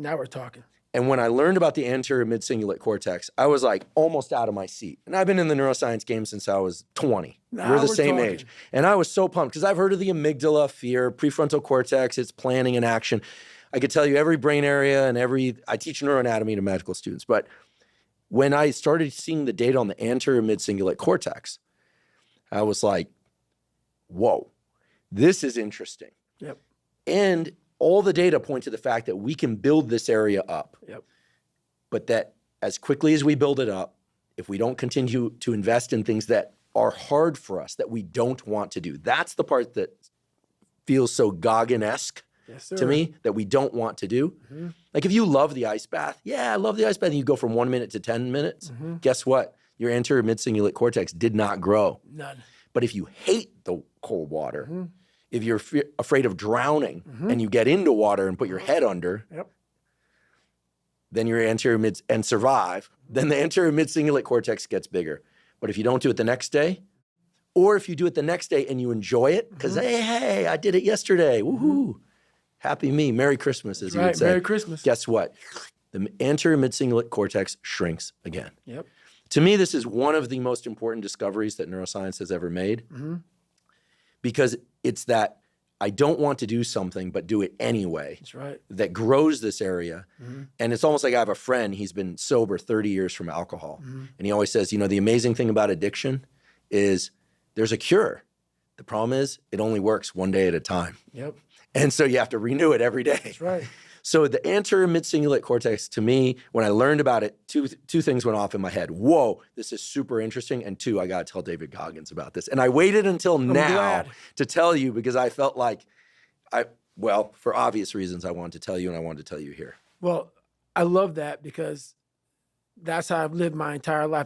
Now we're talking. And when I learned about the anterior mid-cingulate cortex, I was like almost out of my seat. And I've been in the neuroscience game since I was 20. We're the same age. And I was so pumped because I've heard of the amygdala, fear, prefrontal cortex, it's planning and action. I could tell you every brain area and I teach neuroanatomy to medical students. But when I started seeing the data on the anterior mid-cingulate cortex, I was like, whoa, this is interesting. Yep. And all the data point to the fact that we can build this area up. Yep. But that as quickly as we build it up, if we don't continue to invest in things that are hard for us, that we don't want to do, that's the part that feels so Goggin-esque to me, that we don't want to do. Mm-hmm. Like if you love the ice bath, yeah, I love the ice bath, and you go from 1 minute to 10 minutes, mm-hmm. Guess what? Your anterior mid-cingulate cortex did not grow. None. But if you hate the cold water, mm-hmm. if you're afraid of drowning, mm-hmm. and you get into water and put your head under, yep. then your anterior mid and survive, then the anterior mid-cingulate cortex gets bigger. But if you don't do it the next day, or if you do it the next day and you enjoy it, because mm-hmm. hey, I did it yesterday, woohoo, mm-hmm. happy me, Merry Christmas, as you would say. Merry Christmas. Guess what? The anterior mid-cingulate cortex shrinks again. Yep. To me, this is one of the most important discoveries that neuroscience has ever made, mm-hmm. because it's that I don't want to do something, but do it anyway. That's right. That grows this area. Mm-hmm. And it's almost like I have a friend, he's been sober 30 years from alcohol. Mm-hmm. And he always says, you know, the amazing thing about addiction is there's a cure. The problem is it only works one day at a time. Yep. And so you have to renew it every day. That's right. So the anterior mid-cingulate cortex, to me, when I learned about it, two things went off in my head. Whoa, this is super interesting. And two, I got to tell David Goggins about this. And I waited until now to tell you because I felt like well, for obvious reasons, I wanted to tell you, and I wanted to tell you here. Well, I love that because that's how I've lived my entire life.